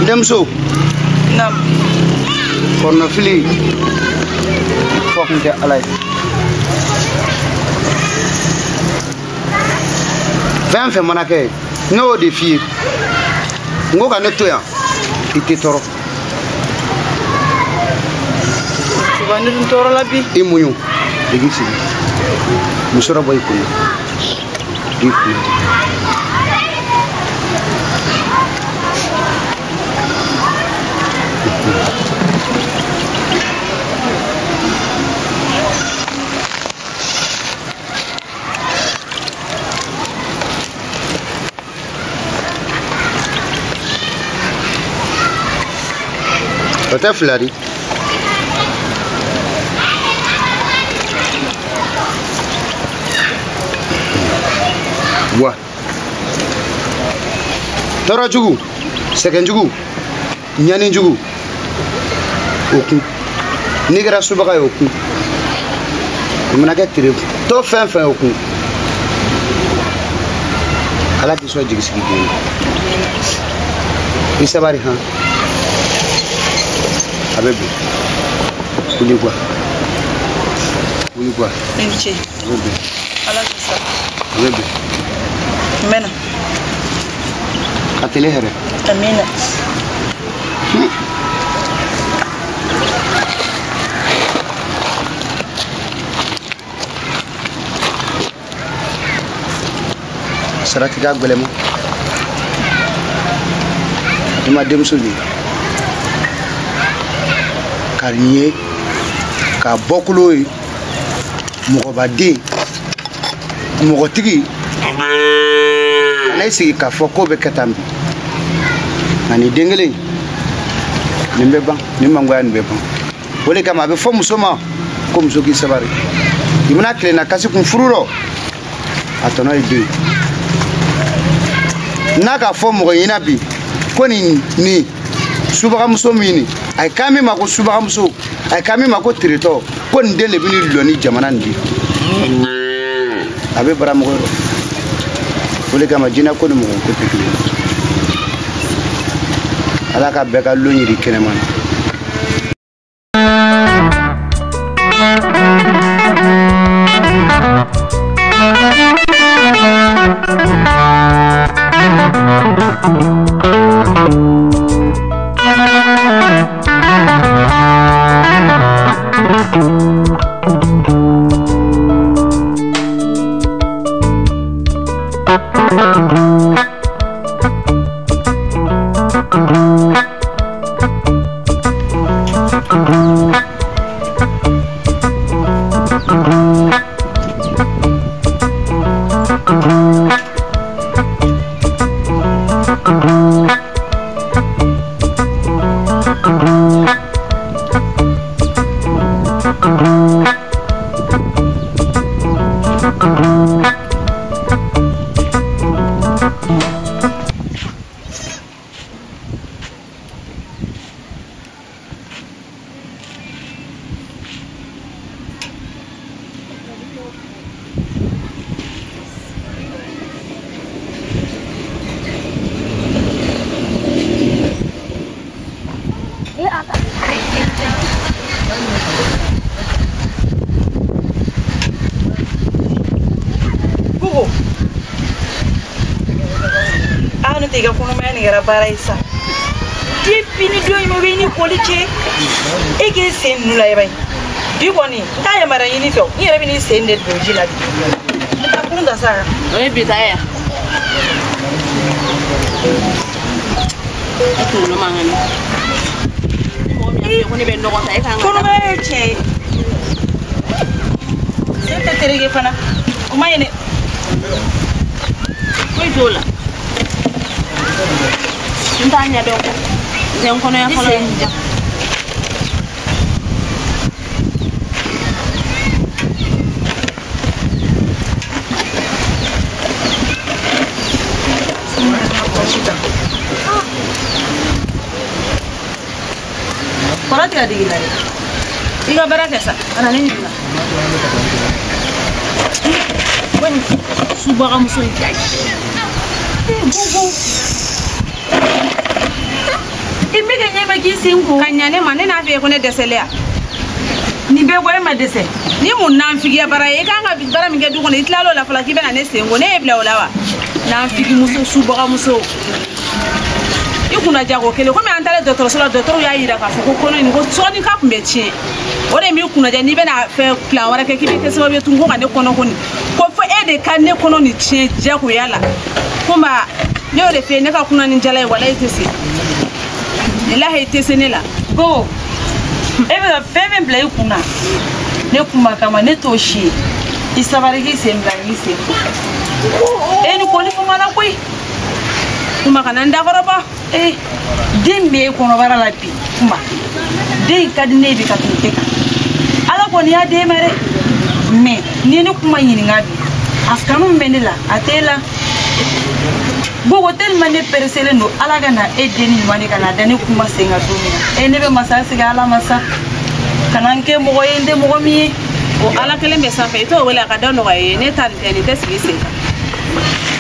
Demso. Nam. Korno fili. Fok nte alay. 20 fait monake. No défi. Ngoka neto ya. Iti toro. Tu vas nous toro la bi. Imunyu. Digisi. Musora boy kuno. Diku. Kata flari. Wah. Tara jugu, second jugu, nyani jugu. Oku. Nigra subaga oku. Imana ke tire. To fin oku. Ala ki so jigi sigi. Isabari ha. Abebe. Uligwa. Nchi. Abebe. Ala kisa. Abebe. Mena. Atele here. Amina. Sarati ga gbelema. Dima demso bi. Karnier ka bokulo yi mogobade mogotigi anaysi ka foko be katambi ani dengele nimbe ban nimangoya nimbe ban wole kama be fo musoma ko musoki sabari imana klena kasi kun fururo atono ide naka fo mo yina bi ko ni subaga muso mini ay kami mako subaga muso ay kami mako trito ko ndele bini loni jamana ndi abe bara mo wole kama jina ko mo ko tekli ala ka be ka loni ri keneman Tiga kono mani gara baraisa di pini do mo beni police e ke sen nula e bay di koni ta ya mara yini to ni rebi ni sen de do jila ta kun da sara o bi ta ya to no mangani mo mi ande ko ni be no ko ta e kan kono ma e che se te terege fana o mayene koy dola Ntanya dong, yang kono yang kono yang Barati ya digila. Iga barati sa. Ana nini na. Wani subaga muso yi. Imbe nyema kisingu. Kanyane mane na fe ko ne deselea. Ni be ko ma dese. Ni mun nan figiya bara e kan ga bara mi ke du ko ne itlalo la fala ki bena ne sengo ne ebla olawa. Na figi muso subaga muso. Ikuna jago kele ko me antale docteur solo docteur ya yira ka ko kono ni ko tsoni ka kumbechi ore mi kuna ja ni bena fe plan wara ke kibe kese babe tungo ka ne kono koni ko fo ede kan ne kono ni che jago yala kuma ne ore fe ne ka kuna ni jala wala itese ilahi itese ne la go ebe da feve play kuna ne kuma kama ne toshi isabariki sembra ni se eni ko ni kuma na koi kuma kana ndakoroba dembe kono bara la pi kuma de kadine bi katuteka ala ko ni ade mere me ni ni kuma yini ngabi askanu menela atela bogo tel mane persele no ala gana edeni mane kana dani kuma senga tumina nebe masasi ga ala masa kananke mo yende mo mi o ala kele mesa fe to wala ka dano ga ne tan ni tesbise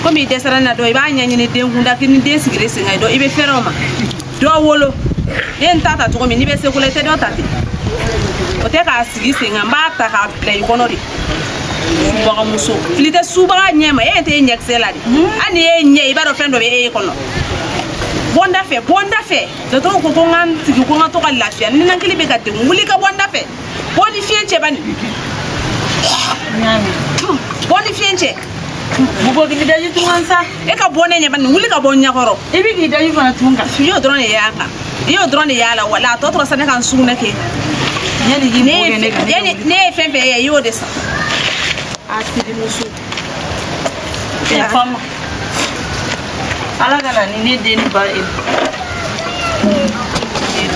komi desara na do iba nyanya ni den hunda kini den sigire singa do ibe feroma do wolo en tata to komi ni be sekulete do tati o te ka sigi singa mbata ka play konori subaga muso filite subaga nyema e te nyeksela di ani e nye iba do fendo be e kono bonda fe do to ko ngan tigi ko ngato ka lafia ni nankili be ka de nguli ka bonda fe boni fienche bani nyami boni fienche bugo gi daji tungansa e ka bone nya ban wuli ka bonya koro e bi gi daji fana tunga yo drone ya la wala to to sana kan suna ke yani gi ne fembe ya yo desa asidi musu ya fama ala gala ni ne de ni ba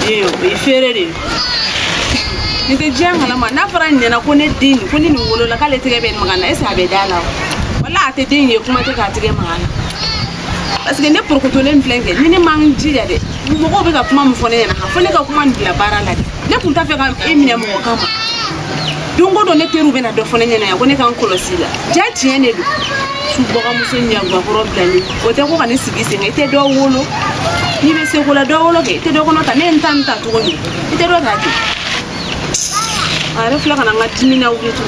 e ferere ni te jama la ma na faran ne na ko ne din ko ni ngolo la kale tege ben magana esa be dala wala ate dinge kuma te ka tige magana parce que ne pour ko to len flenke ni mang jija de mo ko be ka kuma mo fone na ha fone ka kuma ndila bara la ne kun ta fe ka emine mo kama dungo do ne teru be na do fone nyana ya ko ne kan kolosila ja tie ne du su boga mo so nya gwa problème o te ko ka ne sigise ne te do wolo ni be se ko la do wolo ke te do ko no ta ne ntanta to ni te do ta ti ara fla kana ngati na ubi tu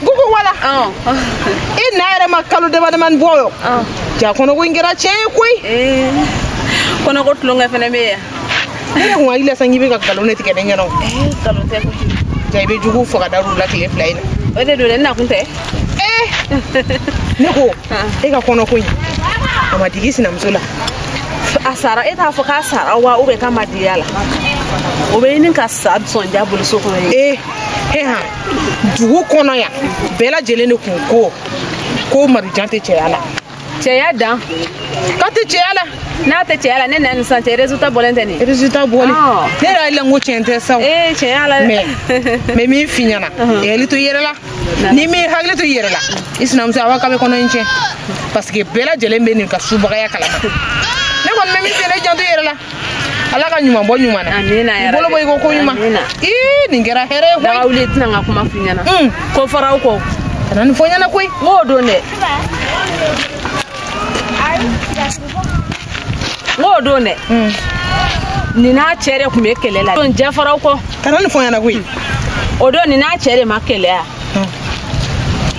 gugu wala ina ere makalu de man boyo ja kono ko ngira che koy kono ko tlonga fene me ya ko ile sangi be ka kalu ne tike de ngeno kalu te ko jaybe jugu fo ka daru la kile flyna ode do na kunte ne ko e ka kono ko ama digisi na mzula asara eta fo ka sara wa ube ka madiyala ube nin ka sad son jabul so ko ha dugu kono ya bela jele ne ko marijante cheyala cheyadan kate cheyala na te cheyala ne nan sante resultat bolente ni resultat boli ne ra ile ngo chente saw cheyala me mi finyana eli to yerela ni mi hagle to yerela isna msa wa kabe kono nche parce que bela jele mbe ni ka subaga ya kala ne kon me mi fele janto yerela ala ka nyuma bo nyuma na amina ya bolo boy ko nyuma ni ngera here ko da awle tina nga kuma finyana ko faraw ko nan fonyana koy ngodo ne ni na chere kuma kelela don je faraw ko nan fonyana koy odo ni na chere makele ya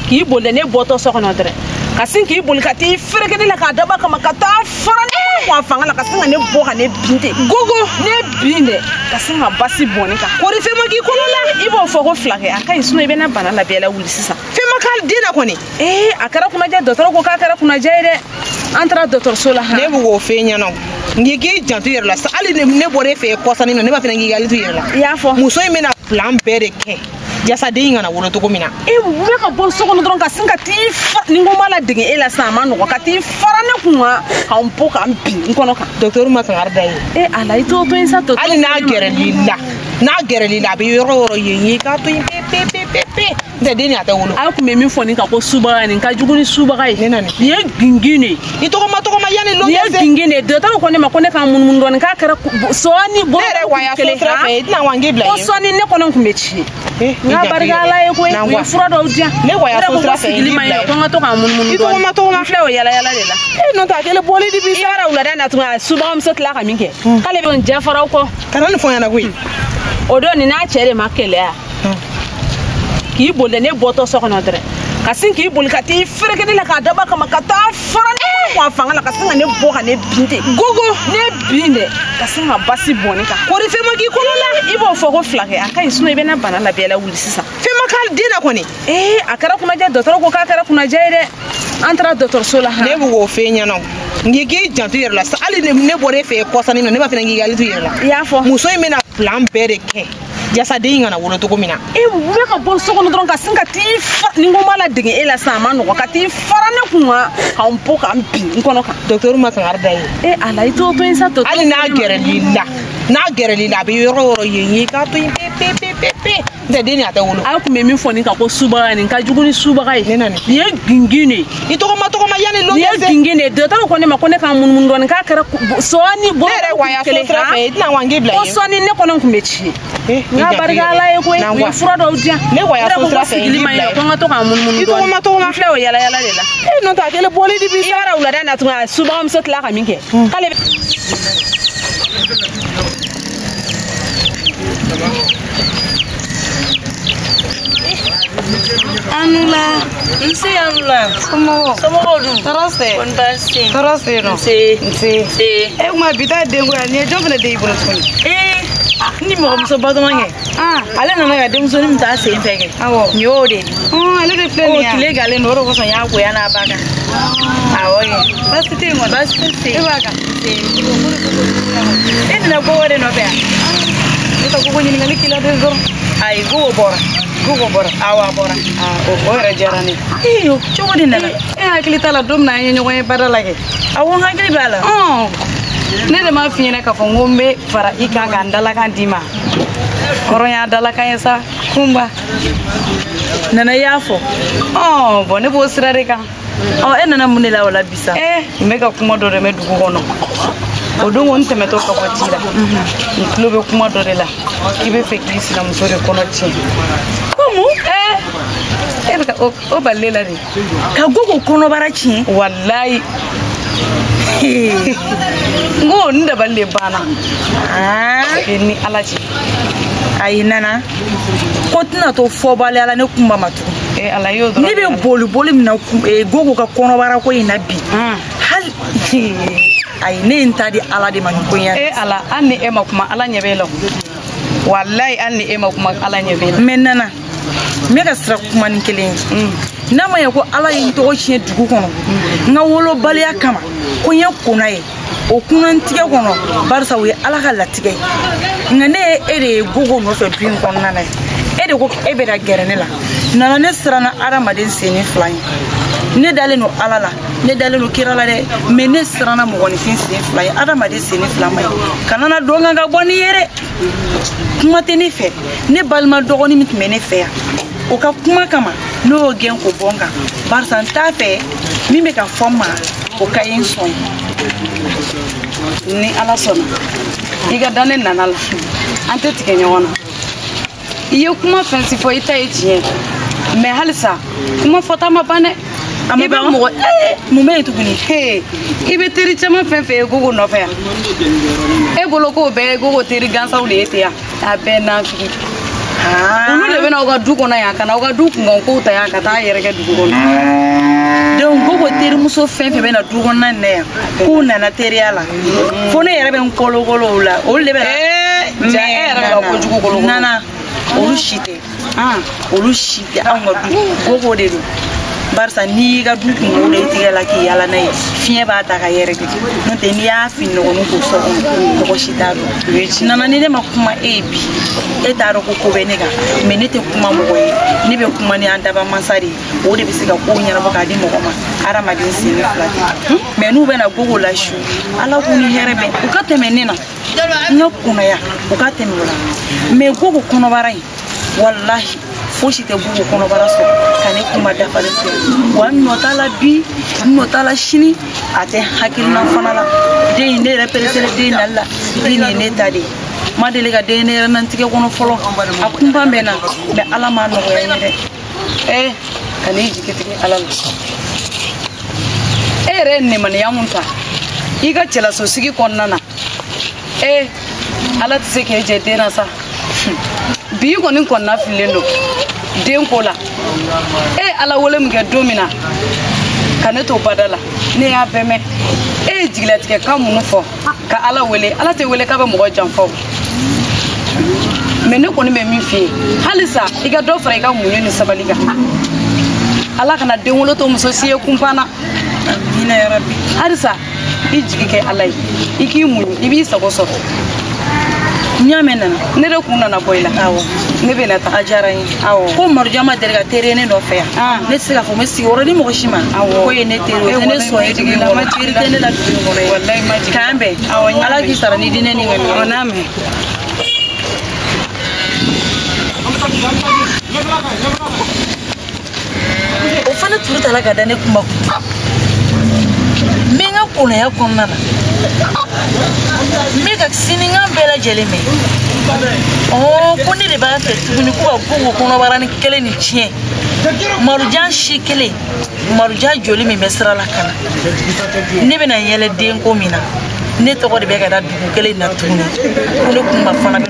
ki bolde ne boto sokono dre kasin ki bol ka ti freke de la ka daba kama ka ta farane wa fanga la ka singa ne bo ka ne binde gogo ne binde ka singa basi boni ka ko ri fema ki kolola ibo fo ko flake akai suno ibe na bana la bela wuli sisa fema kal dina ko ni akara kuna ja docteur ko ka kara kuna ja ide entra docteur sola ha ne bu go fenya no ngi gi jantu yer la sa ali ne bore fe ko sani no ne ba fena ngi gali tu yer la ya fo muso imena plan bere ke jasa de ngana wolo to ko mina we ka bon so kono dron ka singa ti ni ngoma la dinge ela sa ma no ka ti fara ne kunwa ka un po ka mbi nkono ka docteur ma kan arda yi ala ito to insa to ali na gere lila bi yoro yi ka to pe de deni ata wolo ay ku me min foni ka ko suba ni ka juguni suba kai ne nani ye gingine ito ko ma yani lo ye gingine de to ko ne ma ko ne ka mun don ka kara so ni bo re wa ya so trafe na wangi bla o so ni ne ko non ku mechi na barga la ye ko we fura do dia ne wa ya so trafe ni bla ko ngato ka mun don ito ma to ma flew yala lela no ta kele boli di bi sara ulada na tu suba am sot la ka minke kale don je fara ko kana ni fo yana ko odo ni na chere makele a ki bolde ne boto sokono dre kasin ki bol ka ti freke de la ka daba kama ka ta farane ko fanga la kasin ne bo ka ne binde gogo ne binde kasin ma basi boni ka ko ri fema ki kolola ibo fo ko flake akai suno ibe na bana la bela wuli sisa fema kal dina ko ni akara kuna ja docteur ko ka kara kuna ja ide entra docteur sola ha ne bu go fenya no ngi gi jantu yer la sa ali ne bore fe ko sani no ne ba fena ngi gali tu yer la ya fo muso imena plan bere ke jasa de ngana wolo to ko mina we ka bon so kono dron ka singa ti ni ngoma la dinge ela sa ma no ka ti fara ne kunwa ka un po ka mbi nkono ka docteur ma kan arda yi ala ito to insa to ali na gere lila bi yoro yi ka to pe de deni ata wolo ay ku me min foni ka ko suba ni ka juguni suba kai ne nani ye gingine ito ko ma yani lo ye gingine de to ko ne ma ko ne ka mun don ka kara so ni bo re wa ya so trafe na wangi bla o so ni ne ko non ku mechi na barga la ye ko we fura do dia ne wa ya so trafe ni bla ko ngato ka mun don ito ma to ma flew yala lela no ta kele boli di bi sara ulada na tu suba am sot la ka minke kale Anula, nsi anula. Como dun? Tarase. Konbansi. Tarase no. Si. Uma bita dengo ni jovem de ibro tuni. Ni mo so ba do mangi. Ale na ga dem so ni mta se fege. Awo. Ni ode. Ale de pleni ya. Kile gale no ro ko so ya ko ya na baga. Awo ye. Basi tingo. Basi si. Ibaga. Na go ore no be. Ito ko ni ngani kila de zor. Ai go bora. Gugo bora. Awa bora. O era jarani. Iyo, chobo dinala. Akili tala dum na nyo ko badala ke. Awo hakili bala. Ne de ma finyene ka fo ngombe fara ika ga ndala kan dima. Koronya dala kan sa kumba. Nana yafo. Bone bo sirare ka. Nana munela wala bisa. Meka kuma do re me dugu kono. Odongo on teme to ka botira. Nklobe kuma do re la. Kibe fe kisi na musore kono chi. Komu? Beka o balela re. Ka gogo kono bara chi. Wallahi. Ngo nda balle bana. Ni alaji. Ai nana. Ko tina to fo bale ala ne kumba matu. Ala yo do. Ni be boli mina gogo ka kono bara ko ina bi. Hal ai ne ntadi ala de man ko ya. Ala anni e makuma ala nyebelo. Wallahi anni e makuma ala nyebelo. Menana. Me ka sira kuma ni kelen. Na ma ya ko ala yin to chi dugu kono. Nga wolo baliya kama. Ko nya kuna ye. O kunan tige kono. Barsa we ala ka latige. Nga ne de gogo no fe bin kono na. De ko e be da gerene la. Nana ne sira na aramaden seni flan. Ne dalen no ala la. Ne dalen no kira la de. Me ne sira na mo woni fin seni flan. Aramaden seni flan mai. Kanana donga ga boni yere. Kuma te ne fe. Ne balma dogoni mit me ne fe. O ka kuma kama no gen ko bonga. Barsa ta fe mi me ka foma o ka yin son. Ni ala sona. Iga danen nanala. Ante tike nyona. Iyo kuma fansi fo ita etie me halisa kuma fota ma bane ibe mo me to buni ibe teri chama fenfe gogo no fe e bolo ko be gogo teri gansa ule ete ya abena fi unu le bena oga duko na ya kana oga duko ngon ko ta ya kata yere ke duko no donc gogo terimuso fɛn fɛn bɛ na du kɔnɔna na yan k'u nana teriya la fo ne yɛrɛ bɛ n kolokolo la olu de bɛ ja e yɛrɛ bɛ ka kojugu kolokolo nana olu si tɛ anw ka du gogo de don barisa n'i ka du kungo de tigɛ la k'i yala n'a ye fiɲɛ b'a ta ka yɛrɛ kɛ n'o tɛ n'i y'a fin nɔgɔnin k'o so kɔnɔ mɔgɔ si t'a dɔn nana ni ne ma kuma e ye bi e t'a dɔn ko bɛ ne kan mais ne tɛ kuma mɔgɔ ye ne bɛ kuma ni an daba mansa de ye o de bɛ se ka kow ɲɛnabɔ k'a di mɔgɔ ma hadamaden sen bɛ fila tɛ mais n'u bɛna gogo la su ala k'u ni hɛrɛ bɛn u ka tɛmɛ ne na n ka kunnaya u ka tɛmɛ o la mais gogo kɔnɔbara in wallahi fosi tɛ gogo kɔnɔbara sɔrɔ ka ne kuma dafalen tɛ wa n nɔ t'a la bi n nɔ t'a la sini a tɛ hakilina fana la den in ne yɛrɛ peresele den nali la den ye ne ta de ye ma deli ka den ne yɛrɛ nantigɛ kɔnɔ fɔlɔ a kunpan bɛ na mais ala m'a nɔgɔya n ye dɛ ka ne jigi tigɛ ala la e yɛrɛ ye nemaniya mun ta i ka cɛlasosigi kɔnɔna na ala tɛ se k'e jɛ den na sa bi kɔni kɔnɔna fililen don den ko la ala wele min kɛ don min na ka ne to bada la ne y'a bɛɛ mɛn ye jigilatigɛ kan minnu fɔ ka ala wele ala tɛ wele k'a bɛ mɔgɔ janfa o mais ne kɔni bɛ min f'i ye halisa i ka dɔ fara i ka muɲu ni sabali kan ala kana den wolo to muso si ye kunpanna hinɛ yarabi halisa i jigi kɛ ala ye i k'i muɲu i b'i sago sɔrɔ ɲamɛ nana ne de kun nana bɔ i la awɔ ne bɛ na taa a diyara n ye awɔ ko Maruja ma deli ka teri ne nɔfɛ yan ne tɛ se k'a fɔ n bɛ sigi yɔrɔ ni mɔgɔ si ma ko ye ne teri o tɛ ne sɔn ye dugu in kɔnɔ teri tɛ ne la dugu in kɔnɔ ye walayi ma jigin k'an bɛn awɔ ala k'i sara ni diinɛ ni ŋaniya n'a mɛn o fana turu tala ka da ne kuma n bɛ n ka kunnaya kɔnɔna na n bɛ ka sinikan bɛɛ lajɛlen mɛn ko ne de b'a fɛ tuguni ko ka gogo kɔnɔbara ni kelen ni tiɲɛ Maruja si kelen Maruja joli min bɛ sira la ka na ne bɛna yɛlɛ denko min na ne tɔgɔ de bɛ ka da dugu kelen na tuguni ko ne kunba fana bɛ